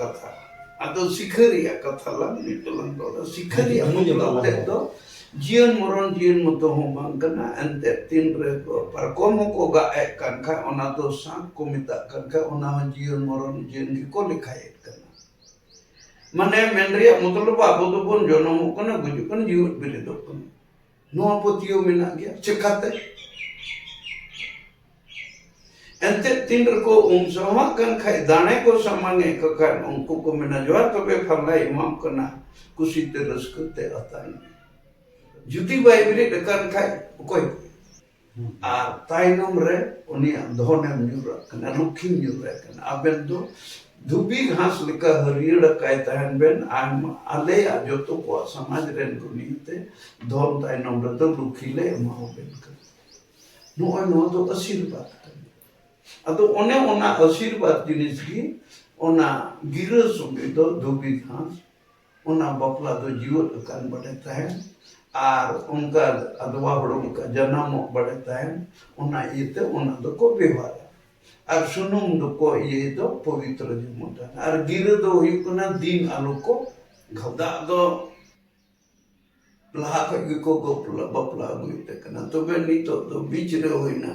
कथा अदो सिखरिया कथा ला मिटलन दो सिखरिया मतलब ते दो जीवन मतो हो बांगकना एंते तीन रे को परकोम को गाए kan kha ona do sang ko mita kan kha ona जीवन मरण जीवन की को लिखाए करना माने मेनरिया मतलब आबो दो बन जनम कना गुजु कन जीवन बिरे दो कन नो पतियो मेना गया चिकाते एंते तीन को समा kan kha दाने को समाने को kan उनको को मेना जवार तो बे फरला इमाम कना कुसी ते रसकते आता जुदी बाइबल देkan kha कोई आ ताइनम रे उनिया धोनेम न्यूरा कना लुखिम न्यूरा कना अबेन दो धुबी घास लेका हरियर काय तहन बेन आम आले आ जोतो को समाज रेन गुनीते धोन ताइनम रे तो लुखिले माहो बेन का नो तो आशीर्वाद अदो ओने ओना आशीर्वाद जिनिस की ओना गिर सुबे दो धुबी घास ओना बपला दो जीवन कान बड़े तहन आर उनका अदवा हड़ों का जन्म बड़े तहन उना इते उना दो को व्यवहार आर सुनुम दो को ये दो पवित्र जमुता आर गिर दो युकना दिन आलो को घदा दो लाख को बपला गुइते कना तो बे नितो दो बीच रे होइना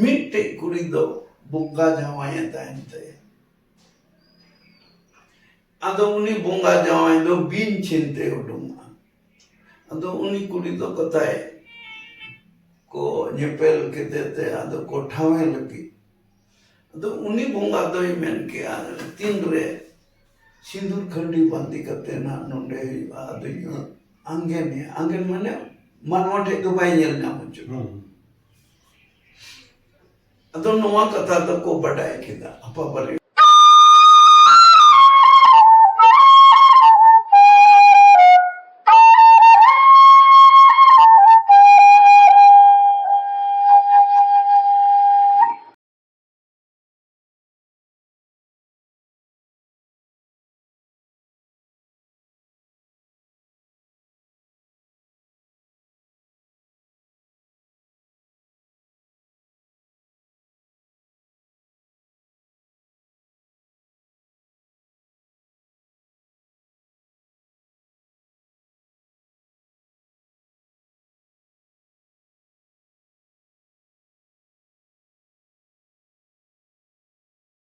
मिटे कुड़ी दो बुंगा जावाया तहन ते अदो उनी बुंगा जावाय दो बिन चिंते उडुमा अदो उनी कुड़ी दो कताए को नेपेल के देते अदो को ठावे लगी अदो उनी बुंगा दो मेन के तीन रे सिंदूर खंडी बांधी करते ना नोंडे अदो आंगन माने मनवाटे तो बाय नेल ना मुचो अदो नोवा कथा दो को बडाय केदा अपा बरे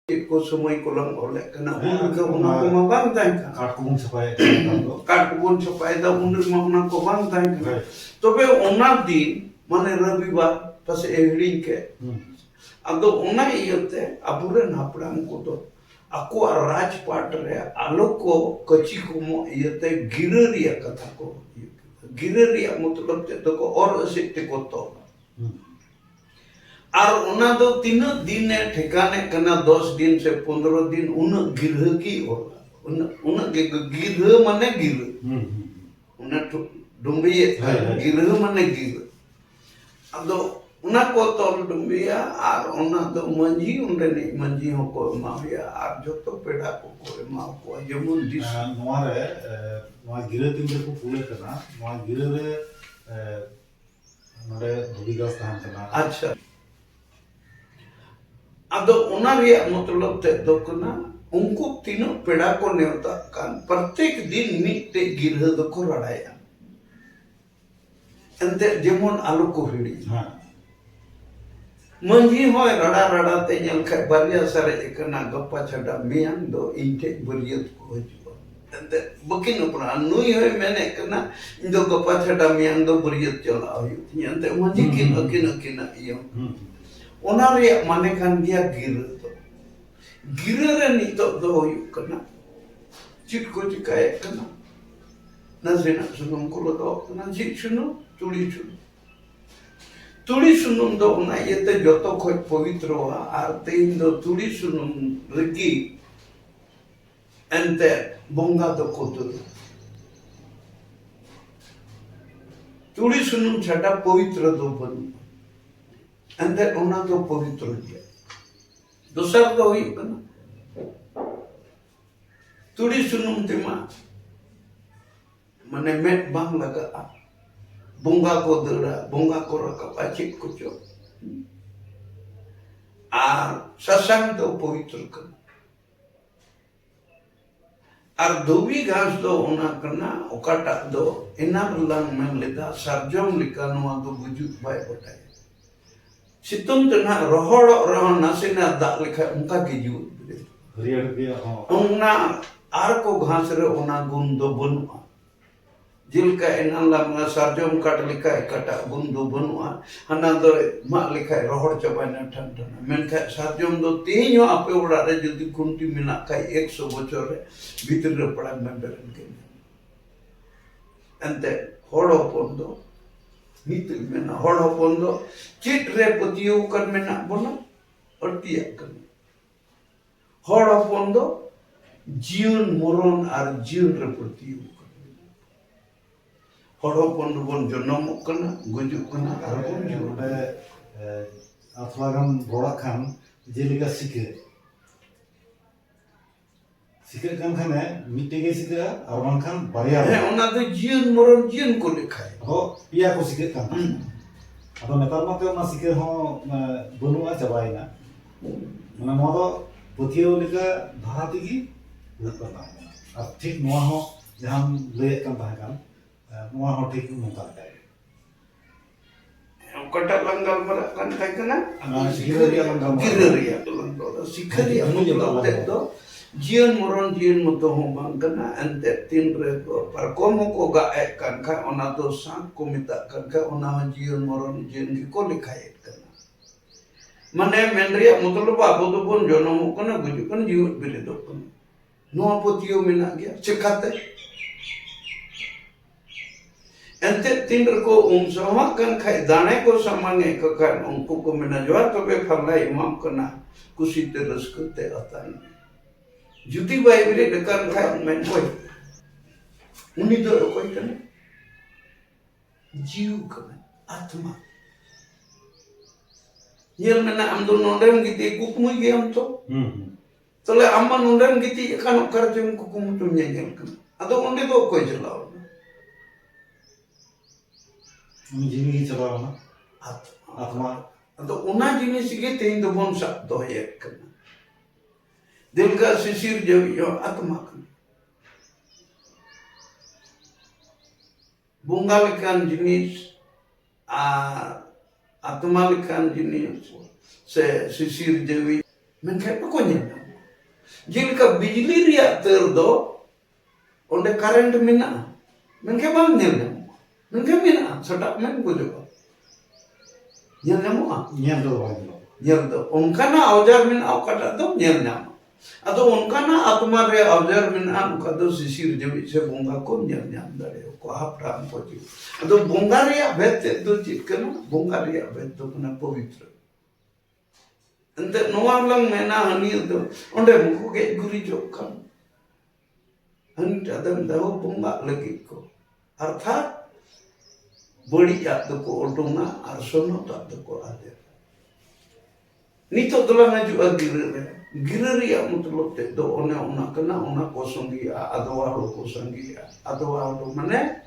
को समय को लंग ओले कना उन को उना को मा बांग ताई काट कुबुन छपाए दा उन मा उना को बांग ताई तबे ओना दिन माने रविवार पसे एहड़ी के अदो ओना इयते अबुरे नापड़ाम को तो ako राजपाट रे आलो को कच्ची को मो इयते गिररिया कथा को गिररिया मतलब ते तो को और सिट्टे को तो और उना दो तीन दिन ठिकाने कना 10 दिन से 15 दिन उन गिरह की होला उन गिरह माने गिरह उन डुम्बिये गिरह माने गिरह अदो उना को तोल डुम्बिया और उना दो मंजी उनरे नहीं मंजी हो को माविया और जो तो पेड़ा को माव को जमुन दिस नोरे नोआ गिरह दिन को पूरे करना नोआ गिरह रे नोरे धुबीगास तहन करना अच्छा अदो उना रिया मतलब ते दो कना उनको तीनों पेड़ा को नेवता कान प्रत्येक दिन मिटे गिरह दो को रड़ाया अंते जेमोन आलू को हिड़ी मंजी होय रड़ा रड़ा ते नेल खे बारिया सारे एकना गप्पा छडा मियां दो इनके बरियत को हजू अंते बकिन उपरा नुई होय मैंने कना इंदो गप्पा छडा मियां दो बरियत चला होय अंते मंजी किन अकिन इयो ओना रे माने कान गया गिर रे नितो दो हुयुक कना चिट को चिकाए कना नजेना सुनुम को लगा कना चिट सुनु तुड़ी सुनुम दो ओना येते जतो खोज पवित्र वा आर तेन दो तुड़ी सुनुम रगी एंते बोंगा दो कोदो तुड़ी सुनुम छटा पवित्र दो बन अंदर ओना तो पवित्र गया दूसरा तो हुई कना तुड़ी सुनुम तिमा मने मेट बांग लगा बोंगा को दरा बोंगा को रका चित को चो आ ससंग तो पवित्र कना और धोबी घास दो ओना कना ओकाटा दो इना lang men leda sarjom lika noa do gujuk bai botai situng tena rohor rohon nasina dak lika unka giju हरियर के हाँ onna ar ko घास re ona gun do banua jilka enan lang sarjom kat lika kata gun do banua hana do mak lika rohor coba na tan tan men ka sarjom do tinyo ape ora re jodi kunti minak kai 100 bochor re bhitor re padang memberen ke ante hor hopon do nitul mena hor hopon do chit re patiyo kan mena bona artiya kan hor hopon do jiun moron ar jiun re patiyo hor hopon do bon jonomok kana gujuk kana ar bon jiun ᱚᱸᱰᱮ ᱛᱷᱚᱲᱟ ᱜᱟᱱ ᱨᱚᱲᱟᱜ ᱠᱷᱟᱱ ᱡᱮᱞᱮᱠᱟ ᱥᱤᱠᱟᱹᱜ ᱠᱟᱱ ᱠᱷᱟᱱᱮ ᱢᱤᱫᱴᱮᱡ ᱜᱮ ᱥᱤᱠᱟᱹᱜᱼᱟ ᱟᱨ ᱵᱟᱝᱠᱷᱟन ᱵᱟᱨᱭᱟ he ona do jiun moron jiun ko lekhai ᱟᱫᱚ ᱯᱮᱭᱟ ᱠᱚ ᱥᱤᱠᱟᱹᱜ ᱠᱟᱱ ᱛᱟᱦᱮᱸᱱᱟ ᱟᱫᱚ ᱱᱮᱛᱟᱨ ᱢᱟᱛᱚ ᱚᱱᱟ ᱥᱤᱠᱟᱹ ᱦᱚᱸ ᱵᱟᱹᱱᱩᱜᱼᱟ ᱪᱟᱵᱟᱭᱮᱱᱟ ᱢᱟᱱᱮ ᱱᱚᱣᱟ ᱫᱚ ᱯᱟᱹᱛᱭᱟᱹᱣ ᱞᱮᱠᱟ ᱫᱷᱟᱨᱟ ᱛᱮᱜᱮ ᱦᱩᱭᱩᱜ ᱠᱟᱱ ᱛᱟᱦᱮᱸ ᱟᱨ ᱴᱷᱤᱠ ᱱᱚᱣᱟ ᱦᱚᱸ ᱡᱟᱦᱟᱸᱢ ᱞᱟᱹᱭᱮᱫ ᱠᱟᱱ ᱛᱟᱦᱮᱸ ᱠᱟᱱ ᱱᱚᱣᱟ ᱦᱚᱸ ᱴᱷᱤᱠ ᱱᱚᱝᱠᱟ ᱞᱮᱠᱟ kata langgal merak kan kai kana gira ria langgal merak. gira ria langgal sikari langgal do jian moron jian moto ho bang kana ante tin re ko par komo ko ga ek kan ka ona do sang ko mita kan ka ona jian moron jian ki ko likhai kana mane menria motolo ba bodo bon jono mo kana guju kan jiut bile do kan no apotio mina gya chekate ente tinder ko sama kan kai dane ko samange ko kan ungku ko mena jawar to be phalai imam kana kusi terus kute atan judi bai bire dekan kai men koi uni do koi kan jiu kan atma yel mena am do nondem giti kukmu ge am to tole amma nondem giti kan karjum kukumu to nyel kan ado onde do koi jalao ᱡᱤᱣᱤ ᱪᱟᱵᱟᱣᱱᱟ ᱟᱛᱢᱟ ᱟᱫᱚ ᱚᱱᱟ ᱡᱤᱱᱤᱥ ᱜᱮ ᱛᱮᱦᱮᱧ ᱫᱚᱵᱚᱱ ᱥᱟᱵ ᱫᱚᱦᱚᱭᱮᱫ ᱠᱟᱱᱟ ᱫᱤᱞᱜᱟ ᱥᱤᱥᱤᱨ ᱡᱟᱹᱣᱤᱡ ᱟᱛᱢᱟ ᱠᱟᱱᱟ ᱵᱚᱸᱜᱟ ᱞᱮᱠᱟᱱ ᱡᱤᱱᱤᱥ ᱟᱨ ᱟᱛᱢᱟ ᱞᱮᱠᱟन ᱡᱤᱱᱤᱥ ᱥᱮ ᱥᱤᱥᱤᱨ ᱡᱟᱹᱣᱤᱡ ᱢᱮᱱᱠᱷᱟᱱ ᱵᱟᱠᱚ ᱧᱮᱞ ᱧᱟᱢᱚᱜᱼᱟ ᱡᱮᱞᱮᱠᱟ ᱵᱤᱡᱽᱞᱤ ᱨᱮᱭᱟᱜ ᱛᱟᱨ ᱫᱚ ᱚᱸᱰे ᱠᱟᱨᱮᱱᱴ ᱢᱮᱱᱟᱜᱼᱟ ᱢᱮᱱᱠᱷᱟᱱ ᱵᱟᱝ ᱧᱮᱞ ᱧᱟᱢᱚᱜᱼᱟ mungkin mina sedak men bujuk nyel nyamuk nyel do bang nyel do onkana aujar min au kata do nyel nyam ado onkana atma re aujar min an kado sisir jebi se bonga ko nyel nyam dare ko hapram ko ji ado bonga re bet do chikana bonga re bet do kana pavitra ente noa lang mena hani do onde muko ge guri jokkan han tadam daw bonga lagi ko arthat bodiak doko odonga ar sono tak doko ade nito dolang aju gira ria mutlo te do one ona kana ona kosongi adowa lo kosongi adowa lo mane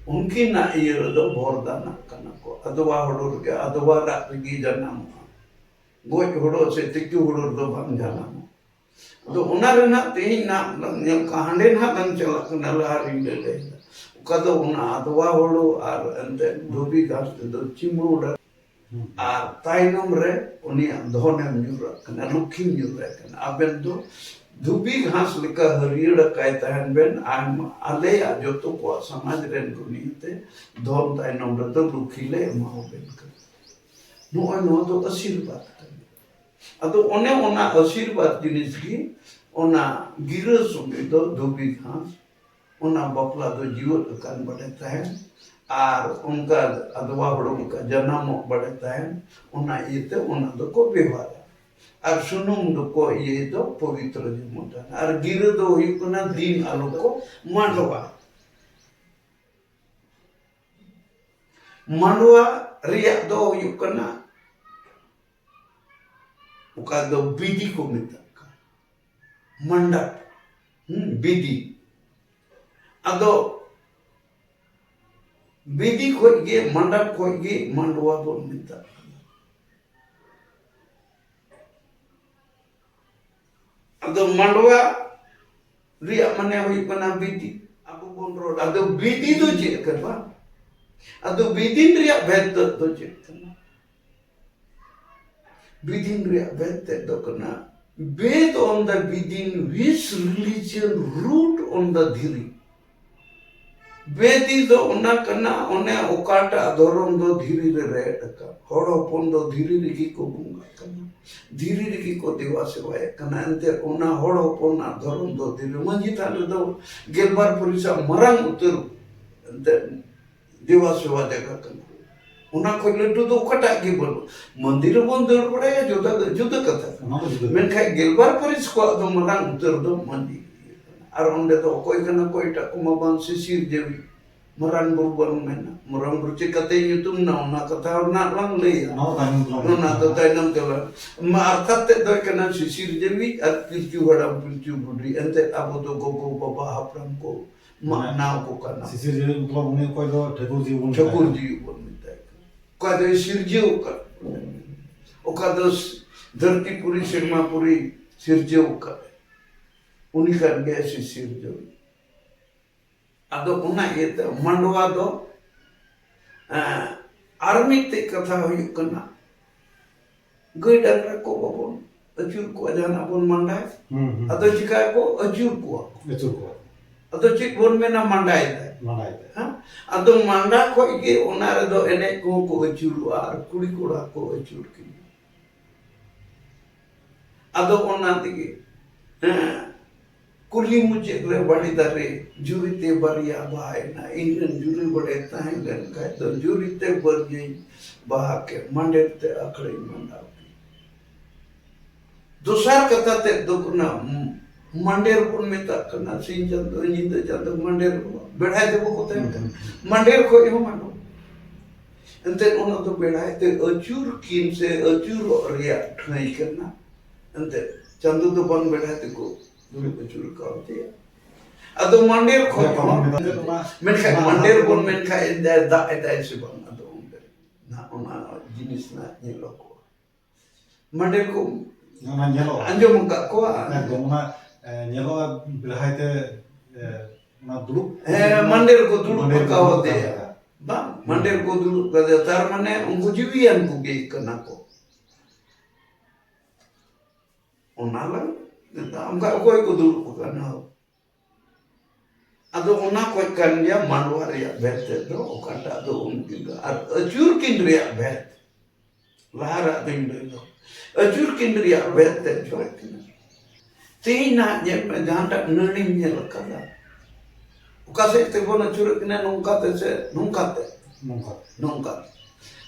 unki na iyer do bordana kana ko adowa lo ge adowa ra gi janam goj hodo se tikku hodo do bang janam do ona rena tehi na nyal kahande na kan chala kana la rinde le kado una adowa holo ar ente dobi gas do chimruda ar tainom re oni dhonem nyura kana lukkim nyura kana aben do dobi ghas lika harira kai tahan ben am ale a joto ko samaj ren kunite dhon tainom re do lukhile ma ben ka no do asirbat ado one ona asirbat jinis gi ona gira sungi do dobi ghas una bapla do jiwat kan bade tahen ar unka adwa hodo ka janamo bade tahen una ite una do ko bewara ar sunum do ko ye do pavitra jimutan ar gira do yukuna din aluko mandwa riya do yukuna uka do bidi ko mitaka mandap bidi ado bidi khoj ge mandap khoj ge mandwa bon mita ado mandwa रिया मने हुई कना बीती अबो bone road अदो बीती तो check करवा अदो बीतिन रिया भेद तो चेक करना within Vedanta Dokana, based on the within which religion root on the dhiri. Vedi do ona kana one okata adoron do dhiri re redaka. Horo pon do dhiri riki ko bunga kana. Dhiri riki ko dewa sevaya kana ante ona horo pon adoron do dhiri. Manji thale do gelbar purisa marang uturu ante dewa seva jaga kana. उना कोई लड्डू तो कटा के बोलो मंदिर बंदर पड़े जुदा जुदा कथा मैं खाई गेलबार परिस को तो मरांग उतर दो मंदिर और उनके तो कोई कना कोई टाकुमा बांसी सिर जेवी मरांग बुरबन में ना मरांग बुरचे कते ये तुम ना उना कथा और ना लंग ले उना तो ताइनम तेला मारतात तो कना सिर जेवी और पिलचू हड़ा पिलचू बुरी अंते अब तो गोगो बाबा हापरम को नाव को करना सिर जेवी मतलब उन्हें कोई तो ठाकुर जी बोल Kada sirjeu ka, okada dharti puri sirma puri sirjeu ka, unikan biasa sirjeu. Ado una itu mandwa do, army te kata hoyu kana, gue dakra ko babon, ajur ko ajana bon mandai, ado jika ko ajur ko, ado jik bon mena mandai. Ado manda ko ike onar do ene ko ajuru ar kuri kura ko ajur ki ado onar tige kuli muje gre badi dare jurite bariya bae na indian juri bade tahen len ka do jurite barje ba ke mandete akre manda dosar kata te dokna मंडेर पुन में तक करना scene चंद नींद चंद मंडेर बैठाए थे वो होते हैं मंडेर को यो मानो अंते उन्होंने तो बैठाए थे अचूर कीन से अचूर रिया ठनाई करना अंते चंदू तो बन बैठाए थे को दूरी अचूर का होते हैं अदो मंडेर को मैं क्या मंडेर पुन में क्या इंदा दा ऐसे बन अदो उन्हें ना उन्हें जिनिस ना ये लोग मंडेर को अंजो मुक्का को nyelo bilahai te na dulu mandir ko dulu pakaw de ba mandir ko dulu kada tar mane ungu jiwian ko ge kana ko onala amga koy ko dulu kana ado ona ko kan ya manwar ya bete do okata do ungi ar ajur kindriya bet lara dindo ajur kindriya bete joitina Tina nyep janta nani nyel kada. Ukase te bona curut kena nungkat se nungkat.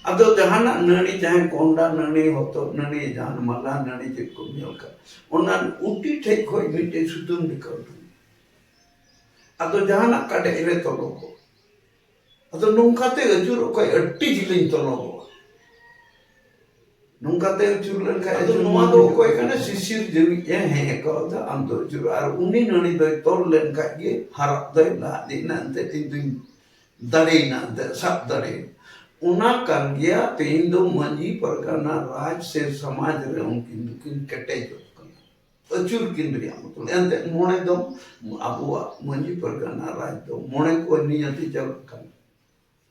Ado jahana nani jahan konda nani hoto nani jahan mala nani jekko nyel ka. Onan uti thek khoi mite sutum dikau. Ado jahana kade ile toloko. Ado nungkate ajur koi atti jilin toloko. Nungkate jurulan kaya itu nuan do koi kana sisir jewi yang heh kau dah amdo juru ar uni nani doi torlen kaya harap doi lah di nanti tinting dari nanti sab dari una kan dia tindo manji perkana raj se samaj re mungkin kete jo ajur kindri amutul ente mone dom abuwa manji perkana raj do mone ko niyati jalkan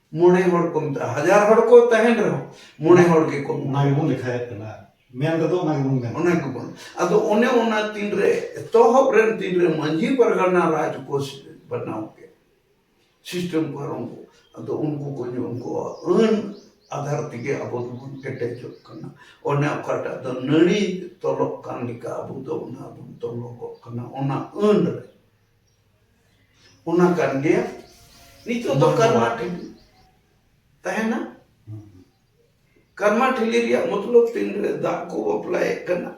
मोने हर को हजार हर को तहन रहो मोने हर के को नागे बुन लिखाय कना मेन दो नागे बुन मेन ओने को अदो ओने ओना तीन रे तो हब्रेन तीन रे मंजी परगना राज को बनाओ के सिस्टम करो अदो उनको को उनको अन आधार तिगे अबो बुन केटे जो कना ओने काटा दो नणी तोलो कान लिका अबो दो ना बुन तोलो को कना ओना अन रे ओना कान गया नितो तो कर्मा तहना कर्मा ठिलिरिया मतलब तीन रे दा को अप्लाई करना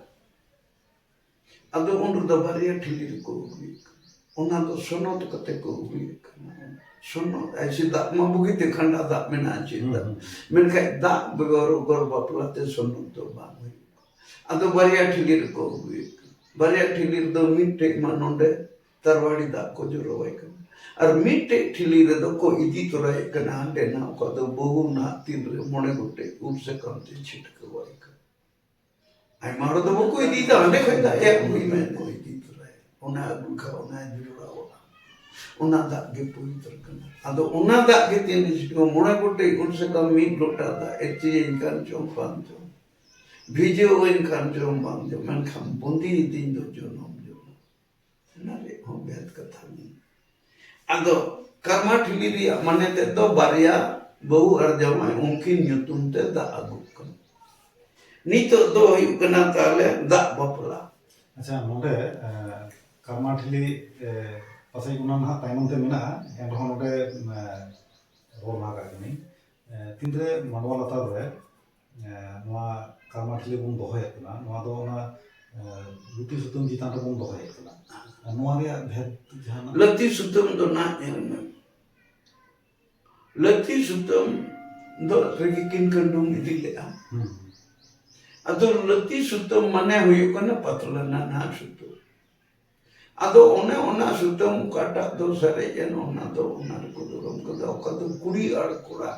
अदो उन द बारिया ठिलिर को हुई ओना तो सोनो तो कते को हुई करना सोनो ऐसे दा मबुगी ते खंडा दा मेना चिंता मेन का दा बगोर गोर बापलाते सोनो तो बा हुई अदो बारिया ठिलिर को हुई बारिया ठिलिर दो मिटे मनोंडे तरवाड़ी दा को जो रोए कर और मिटे ठिली रे दो को इदी तोरा कना हंडे ना को दो बहु ना तीन रे मोने गुटे उनसे कमते छिटक वाई का आई मारो दो को इदी दा हंडे खैदा एक हुई में को इदी तोरा ona agu kha ona jurawa ona dak ge pavitra kana ado ona dak ge tinis ko mone gote unse ka mid lota da echi inkan chom pan chom video inkan chom bang jo man kham bundi din do jonom jo nare ho bet katha ni ado karma thili ri mane te do barya bahu ar jamai unkin nyutum te da agu kan nito do huyuk kana tale da bapla अच्छा नोडे कर्माठिली पासे गुना ना ताइनम ते मेना N रहो नोडे role ना कागनी तिंद्रे मानवा लता रे नोआ कर्माठिली बुन दोहे कना नोआ दो ना लुटी सुतम जितान रे बुन दोहे कना नोआ रे भेद जहाना lati sutam do na lati sutam do regikin kandung idile a ado lati sutam mane huyuk kana patla na na sutam ado ona sutam kata do sare jen ona do ona ko durum ko do ka do kuri ar kura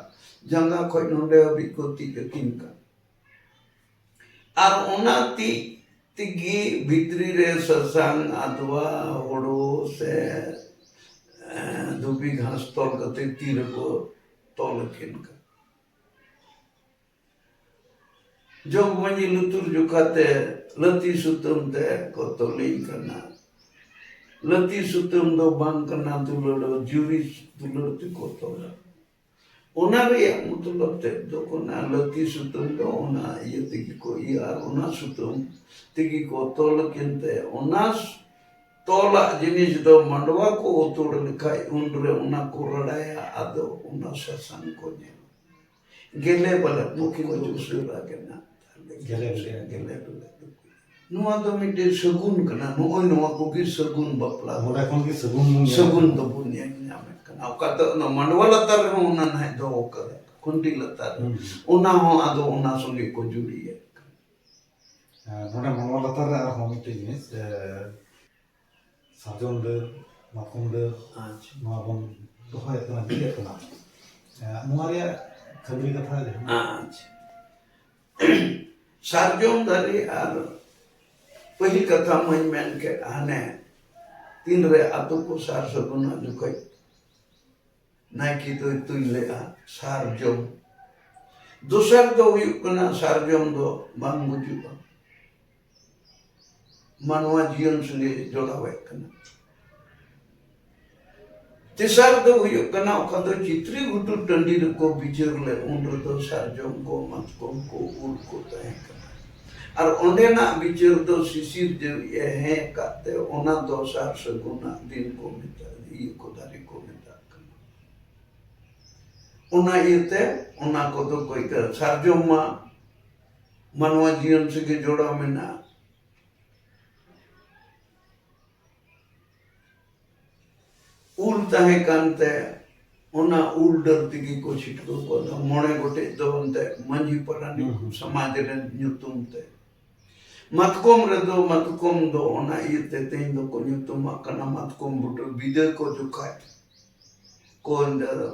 janga khoi nonde abikoti jakin ka ar ona tigi bhitri re sasang adwa hodo se dubi ghas tol kate tir ko tol kin ka jog mani lutur jukate lati sutam te ko tolin kana lati sutam do bang kana dulur juri dulur te ko tola ona re mutulab te do kona lati sutam do ona yeti ko yar ona sutam tigi ko tol kinte ona tola jinis do mandwa ko utur likai undre ona ko radaya ado ona sasan ko ne gele bala mukhi ko jusura kena gele bala nuwa do mite sagun kana nuwa ko ki sagun bapla नोडे कोन की सगुन मुंग sagun do punya nyame kana kata no mandwa latar ho ona nai do kare kunti latar ona ho ado ona songe ko juri नोडे मानवा लता रे are होमिते जिनिस साजन दे माखम दे acha नोआ बन दोहे कना दिले कना नोआ रे खबरी कथा जे acha sarjom dari ar पहिल कथा मैं मैन के आने तीन रे आतो को सार सगुना जुkai नाइ की तो तुइले आ sarjom दोसर दो huyuk kana sarjom do bang bujuba manwa jion sunge jodawe kana tisar do huyuk kana okado chitri gutu tandir ko bichir le unro do sarjom ko matkom ko ul ko tahe kana ar ondena bichir do sisir je ye he kate ona do sar saguna din ko mita i ko dari ko mita kana ona ite ona ko do koi ka sarjom ma manwa jion sunge joda mena ul tahe kante ona ul dar tigi ko chitko ko da mone gote do onte manji parani samaj re nyutum te matkom do ona ite tein do ko nyutum kana matkom buto bide ko jukai ko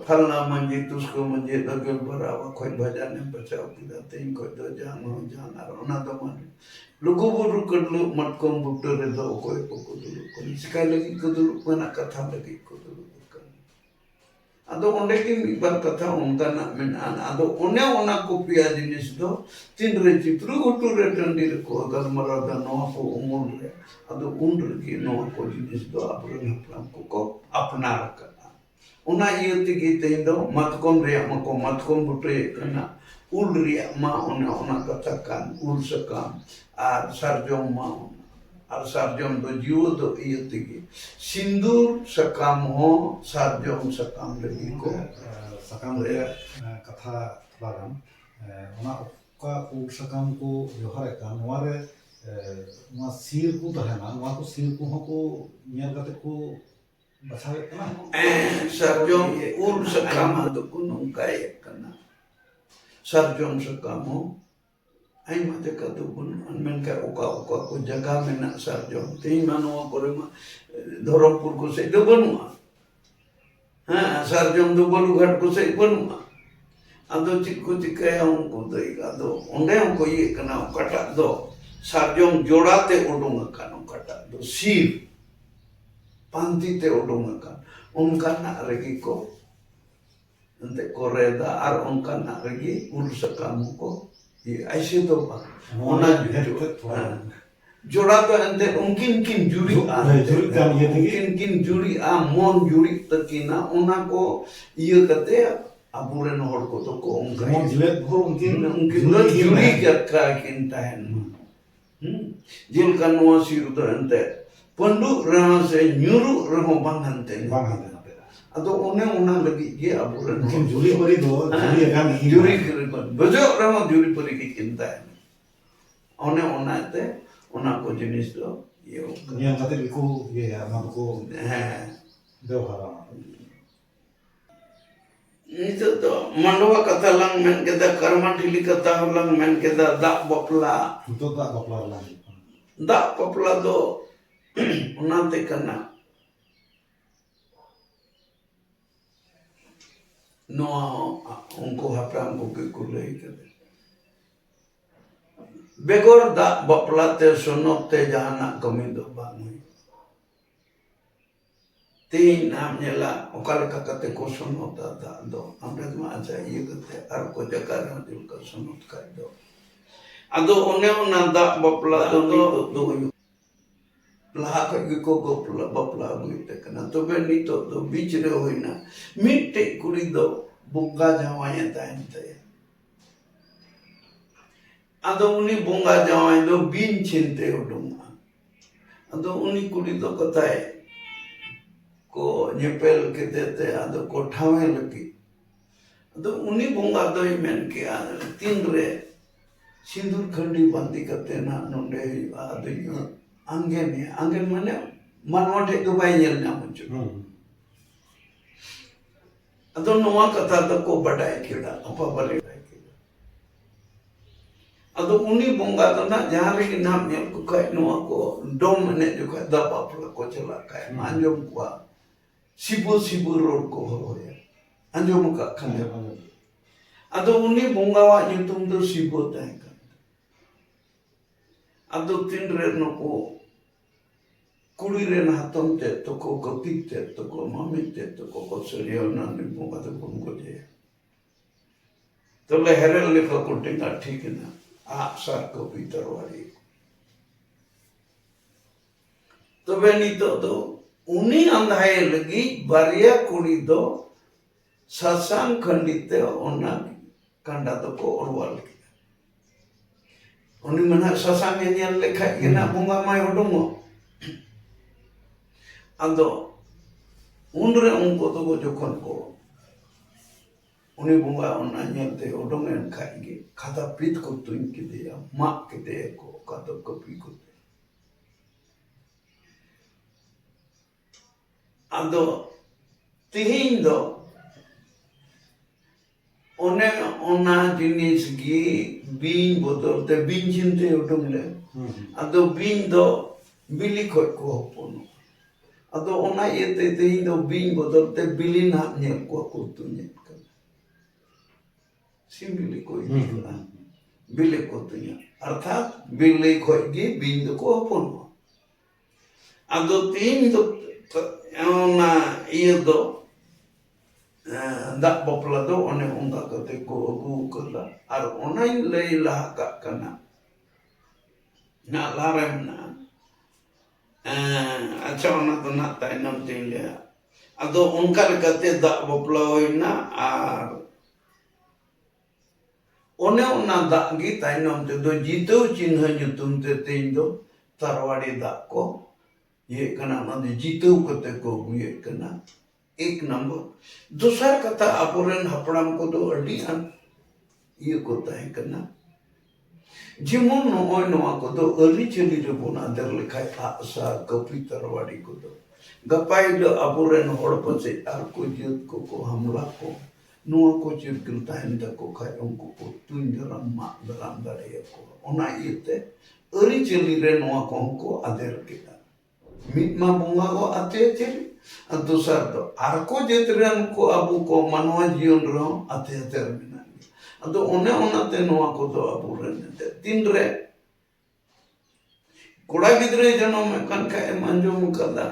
falna manji tusko manji dagel barawa khoi bhajane bachao pida tein ko do jano janar ona do man lugu buru kadlu matkom buto re do ko ko dulu ko sikai lagi ko dulu mana katha lagi ko dulu ado onde ki mibar katha ongana menan ado one ona ko pia jinis do tin re chitru gutu re tandir ko galmara da no ko umur re ado undur ki no ko jinis do apran apran ko apnar kana ona yeti ki teindo matkom re matkom butu kana ul re ma ona katha kan ul sakam ar sarjom ma ar sarjom do jiwo do yeti ki sindur sakam ho sarjom sakam lagi ko sakam रे कथा बागान ओना का उ सकम को व्यवहार का नोआ रे नोआ सिर को तहना नोआ को सिर को हको नियर कते को बचावे कना sarjom ul sakam do kunung kai kana sarjom sakam ho ai mate ka do kun men ka oka ko jaga mena sarjom tei manwa kore ma dharampur ko se do banua ha sarjom do balu ghat ko se banua ado chikko chikaya unko dei ado onde unko ye kana kata do sarjom jodate odunga kana kata do sir panti te udung akan ongkana regi ko ente ko reda ar ongkana regi urus kamu ko ऐसे तो होना जोड़ा तो अंदर उनकिन किन जुड़ी किन जुड़ी मन जुड़ी तकिना उना को ये कहते अबुरन होड़ को तो को उनकिन जुड़ी का किन ताहन जिल का नुआ सिर तो अंदर पंडु रहा से न्यूरु रहो बंगनते अदो उन्हें उना लगी ये अबुरन जुड़ी परी दो जुड़ी कर बजो रहो जुड़ी परी की चिंता है उन्हें उना ते उना को जिनिस दो ये कते बिको ये ना को व्यवहार itu to mandoa kata lang men kita karma dili kata lang men kita dak bapla itu dak bapla lagi dak bapla do unate kana no unko hapram ko ke kulai kate begor dak bapla te sonot te jahana kami do bang तीन हमने ला उकाल का कते को सुनोता था दो हमने तो आजा ये कते हर को जगह में दिल का सुनोत कर दो अदो उन्हें उन्नता बपला दो लाहा को बपला बुइते कना तो बेनी तो बीच रे होइना मिट्टे कुड़ी दो बुंगा जावाया ताइनते अदो उनी बुंगा जावाय दो बीन चिंते उडुंगा अदो उनी कुड़ी दो कताए को nyepel kita te ado ko thawe lagi ado uni bonga doi men ke tin re sindur khandi bandi kate na nonde ado angen mane manwate do bai nyel na mucho ado noa kata da ko badai kida apa bale ado uni bonga do na jahan re nam nyel ko kai noa ko dom ne jo ka da papla ko chala kai manjom kwa sibu road ko hoya anjom ka khane ado uni bonga wa nyutum do sibu tai ka ado tin re no ko kuri re na hatom te to ko kopik te to ko mami te to ko seriyo na ni bonga to bongo je to le herel le ko tinga ठीक ना आप sir को भीतर वाली तो बेनी तो उन्हीं अंधाए लगी बारिया कुड़ी दो सत्संग खंडिते उन्ना कंडा तो को औरवाल किया उन्हीं मना सत्संग ये लेखा ये ना बुंगा माय उडुंगो अंदो उनरे उनको तो वो जो कौन को उन्हीं बुंगा उन्ना ये उडुंगन खाएंगे खाता पीत को तुम के दिया माँ के दे को खाता कपी को ado tihin do ona jinis gi bin bodol te bin chinte utum le ado bin do bili khoi ko hopono ado ona yete tihin do bin bodol te bili na nyel ko tu nyel ka simbili ko ikla bili ko tu nyel arthat bili khoi gi bin do ko hopono ado tihin do ona iya do dak bapla do one onga kate ko agu kala ar ona lei lah ka kana na larem na acha ona to na tainam tinle ado onka kate dak bapla hoina ar one ona dak gi tainam te do jito chinha nyutum te tein do tarwadi dak ko ये कना माने जीतो कते को ये कना एक number दूसरा कथा अपुरन हपड़ाम को तो अड़ी अन ये कोता है कना जिमोन नो को तो अली चली रे बोना दर लिखाय आशा कपी तरवाड़ी को तो गपाई दो अपुरन होड़ पसे आर को जीत को हमला को नो को चिर गिलता है को खाय उनको को तुन दरम मा दरम दरे को ओना इते अली चली रे नो को अदर के mitma bunga ko ate दूसर तो आरको जेतरन को अबु को मनवा जीवन रो अते मिना अदो ओने ओनाते नोआ को तो अबु रने तीन रे कोड़ा गिदरे जनो में कन का मंजो मुकदा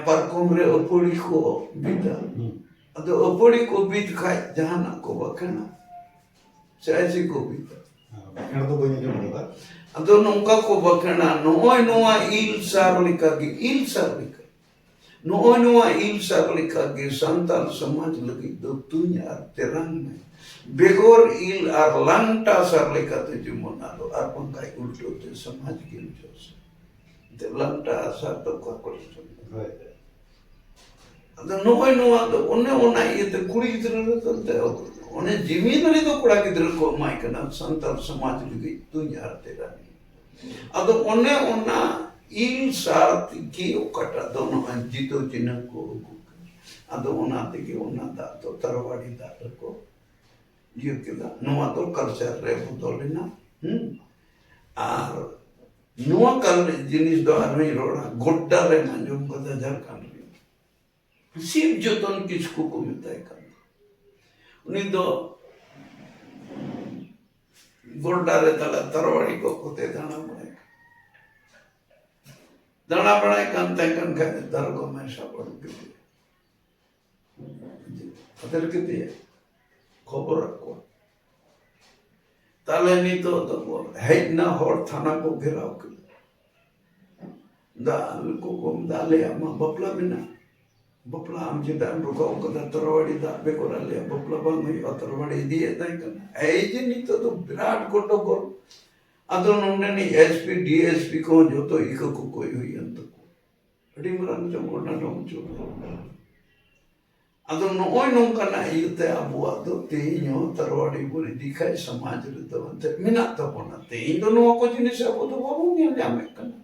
parkom re opori ko bida. Ado opori ko bid khai jahanak ko bakena. Saya si ko bida. bakar do bani jom da Ado nongka ko bakena noy noa il sar likagi il sar lika. Noy noa il sar likagi santal samaj lagi do tunya terang me. Begor il ar lanta sar lika tu jumonalo ar pangkai ulto te samaj gil jos. Te lanta sar to ko kosto. ᱟᱫᱚ ᱱᱚᱜᱼᱚᱭ ᱱᱚᱣᱟ ᱫᱚ ᱚᱱᱮ ᱚᱱᱟ ᱤᱭᱟᱹᱛᱮ ᱠᱩᱲᱤ ᱜᱤᱫᱽᱨᱟᱹ ᱨᱮ ᱛᱚ ᱚᱱᱮ ᱡᱤᱢᱤᱫᱟᱹᱨᱤ ᱫᱚ ᱠᱚᱲᱟ ᱜᱤᱫᱽᱨᱟᱹ ᱠᱚ ᱮᱢᱟᱭ ᱠᱟᱱᱟ ᱥᱟᱱᱛᱟᱲ ᱥᱚᱢᱟᱡᱽ ᱞᱟᱹᱜᱤᱫ ᱛᱩᱧ ᱟᱨ ᱛᱮᱨᱟᱱᱤ ᱟᱫᱚ ᱚᱱᱮ ᱚᱱᱟ ᱤᱞ ᱥᱟᱨ ᱛᱮᱜᱮ ᱚᱠᱟᱴᱟᱜ ᱫᱚ ᱱᱚᱜᱼᱚᱭ ᱡᱤᱛᱟᱹᱣ ᱪᱤᱱᱦᱟᱹ ᱠᱚ ᱟᱹᱜᱩ ᱠᱟᱱᱟ ᱟᱫᱚ ᱚᱱᱟ ᱛᱮᱜᱮ ᱚᱱᱟ ᱫᱟᱜ ᱫᱚ ᱛᱟᱨᱣᱟᱲᱤ ᱫᱟᱜ ᱨᱮᱠᱚ ᱤᱭᱟᱹ ᱠᱮᱫᱟ ᱱᱚᱣᱟ ᱫᱚ ᱠᱟᱞᱪᱟᱨ ᱨᱮ ᱵᱚᱫᱚᱞᱮᱱᱟ ᱟᱨ ᱱᱚᱣᱟ ᱡᱤᱱᱤᱥ ᱫᱚ ᱟᱨᱦᱚᱸᱧ ᱨᱚᱲᱟ ᱜᱚᱰᱰᱟ ᱨᱮ ᱟᱸᱡᱚᱢ ᱠᱟᱫᱟ ᱡᱷᱟᱲᱠᱷᱚᱸᱰ ᱨᱮ ᱥᱤᱵ ᱡᱚᱛᱚᱱ ᱠᱤᱥᱠᱩ ᱠᱚ ᱢᱮᱛᱟᱭ ᱠᱟᱱᱟ ᱩᱱᱤ ᱫᱚ ᱜᱚᱰᱰᱟ ᱨᱮ ᱛᱟᱨᱣᱟᱲᱤ ᱠᱚ ᱠᱚᱛᱮ ᱫᱟᱬᱟ ᱵᱟᱲᱟᱭ ᱠᱟᱱ ᱛᱟᱦᱮᱸ ᱠᱟᱱ ᱠᱷᱟᱡ ᱫᱟᱨᱜᱚᱢᱮ ᱥᱟᱵ ᱩᱰᱩᱠ ᱠᱮᱫᱮᱭᱟ ᱟᱫᱮᱨ ᱠᱮᱫᱮᱭᱟ ᱠᱷᱚᱵᱚᱨᱟᱫ ᱠᱚᱣᱟ ᱛᱟᱦᱞᱮ ᱱᱤᱛᱚᱜ ᱫᱚ ᱦᱮᱡ ᱱᱟ ᱦᱚᱲ ᱛᱷᱟᱱᱟ ᱠᱚ ᱜᱷᱮᱨᱟᱣ ᱠᱮᱫᱟ ᱫᱟᱜ ᱠᱚ ᱢᱮᱛᱟ ᱟᱞᱮᱭᱟᱜ ᱢᱟ ᱵᱟᱯᱞᱟ ᱢᱮᱱᱟᱜᱼᱟ ᱵᱟᱯᱞᱟ ᱟᱢ ᱪᱮᱫᱟᱜ ᱮᱢ ᱨᱚᱠᱟᱣ ᱠᱟᱫᱟ ᱛᱟᱨᱣᱟᱲᱤ ᱫᱟᱜ ᱵᱮᱜᱚᱨ ᱟᱞᱮᱭᱟᱜ ᱵᱟᱯᱞᱟ ᱵᱟᱝ ᱦᱩᱭᱩᱜᱼᱟ ᱛᱟᱨᱣᱟᱲᱤ ᱤᱫᱤᱭᱮᱫ ᱛᱟᱦᱮᱸ ᱠᱟᱱᱟ ᱮᱭ ᱡᱮ ᱱᱤᱛᱚᱜ ᱫᱚ ᱵᱤᱨᱟᱴ ᱜᱚᱱᱰᱳᱜᱳᱞ ᱟᱫᱚ ᱱᱚᱰᱮᱱᱤᱡ ᱮᱥᱯᱤ ᱰᱤএᱥᱯᱤ ᱠᱚ ᱡᱚᱛᱚ ᱤᱠᱟᱹ ᱠᱚ ᱠᱚᱭ ᱦᱩᱭᱮᱱ ᱛᱟᱠᱚ ᱟᱹᱰᱤ ᱢᱟᱨᱟᱝ ᱡᱚᱜᱚᱰᱟ ᱰᱚᱢᱪᱩ ᱟᱫᱚ ᱱᱚᱜᱼᱚᱭ ᱱᱚᱝᱠᱟᱱᱟᱜ ᱤᱭᱟᱹᱛᱮ ᱟᱵᱚᱣᱟᱜ ᱫᱚ ᱛᱮᱦᱮᱧ ᱦᱚᱸ ᱛᱟᱨᱣᱟᱲᱤ ᱵᱚᱱ ᱤᱫᱤ ᱠᱷᱟᱡ ᱥᱚᱢᱟᱡᱽ ᱨᱮᱫᱚ ᱮᱱᱛᱮᱫ ᱢᱮᱱᱟᱜ ᱛᱟᱵᱚᱱᱟ ᱛᱮᱦᱮᱧ ᱫᱚ ᱱᱚᱣᱟ ᱠᱚ ᱡᱤᱱᱤᱥ ᱟᱵᱚ ᱫᱚ ᱵᱟᱵᱚᱱ ᱧᱮᱞ ᱧᱟᱢᱮᱫ ᱠᱟᱱᱟ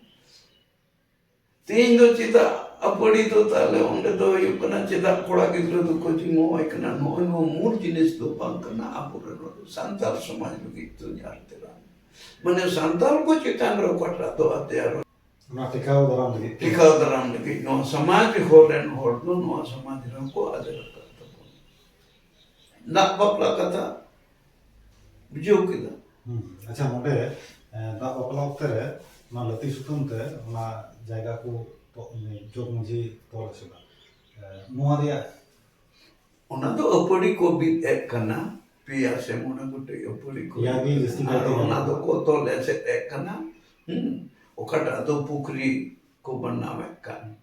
ᱛᱮᱦᱮᱧ ᱫᱚ ᱪᱮᱫᱟᱜ ᱟᱯᱟᱲᱤ ᱫᱚ ᱛᱟᱦᱞᱮ ᱚᱸᱰᱮ ᱫᱚ ᱦᱩᱭᱩᱜ ᱠᱟᱱᱟ ᱪᱮᱫᱟᱜ ᱠᱚᱲᱟ ᱜᱤᱫᱽᱨᱟᱹ ᱫᱚᱠᱚ ᱡᱤᱢᱟᱹᱣᱟᱭ ᱠᱟᱱᱟ ᱱᱚᱜᱼᱚᱭ ᱱᱚᱣᱟ ᱢᱩᱞ ᱡᱤᱱᱤᱥ ᱫᱚ ᱵᱟᱝ ᱠᱟᱱᱟ ᱟᱵᱚᱨᱮᱱ ᱥᱟᱱᱛᱟᱲ ᱥᱚᱢᱟᱡᱽ ᱞᱟᱹᱜᱤᱫ ᱫᱚ ᱧᱟᱨ ᱛᱮᱨᱟᱝ ᱢᱟᱱᱮ ᱥᱟᱱᱛᱟᱲ ᱠᱚ ᱪᱮᱛᱟᱱ ᱨᱮ ᱚᱠᱟᱴᱟᱜ ᱫᱚ ᱟᱛᱮᱭᱟᱨ ᱚᱱᱟ ᱴᱤᱠᱟᱣ ᱫᱟᱨᱟᱢ ᱞᱟᱹᱜᱤᱫ ᱴᱤᱠᱟᱣ ᱫᱟᱨᱟᱢ ᱞᱟᱹᱜᱤᱫ ᱱᱚᱣᱟ ᱥᱚᱢᱟᱡᱽ ᱦᱚᱲ ᱦᱚᱲ ᱫᱚ ᱱᱚᱣᱟ ᱥᱚᱢᱟᱡᱽ ᱨᱮᱠᱚ ᱟᱫᱮᱨ ᱟᱠᱟᱫ ᱛᱟᱵᱚᱱᱟ ᱫᱟᱜ ᱵᱟᱯᱞᱟ ᱠᱟᱛᱷᱟ ᱵᱩᱡᱷᱟᱹᱣ ᱠᱮᱫᱟ ᱟᱪᱪᱷᱟ ᱱᱚᱰᱮ ᱫᱟᱜ ᱵᱟᱯᱞᱟ ᱚᱠᱛᱮ ᱨᱮ ᱚᱱᱟ ᱞᱟᱹᱛᱤ ᱥᱩᱛᱟᱹᱢ ᱛᱮ ᱚᱱᱟ ᱡᱟᱭᱜᱟ ᱠᱚ ᱡᱚᱜᱽ ᱢᱟᱺᱡᱷᱤ ᱛᱚᱞ ᱟᱹᱪᱩᱨᱟ ᱱᱚᱣᱟ ᱨᱮᱭᱟᱜ ᱚᱱᱟ ᱫᱚ ᱟᱹᱯᱟᱹᱲᱤ ᱠᱚ ᱵᱤᱫ ᱮᱫ ᱠᱟᱱᱟ ᱯᱮᱭᱟ ᱥᱮ ᱢᱚᱬᱮ ᱜᱚᱴᱮᱡ ᱟᱹᱯᱟᱹᱲᱤ ᱠᱚ ᱯᱮᱭᱟ ᱜᱮ ᱡᱟᱹᱥᱛᱤ ᱟᱨ ᱠᱟᱭᱛᱮ ᱚᱱᱟ ᱫᱚᱠᱚ ᱛᱚᱞ ᱮᱥᱮᱫ ᱮᱫ ᱠᱟᱱᱟ ᱚᱠᱟᱴᱟᱜ ᱫᱚ ᱯᱩᱠᱷᱨᱤ ᱠᱚ ᱵᱮᱱᱟᱣᱮᱫ ᱠᱟᱱ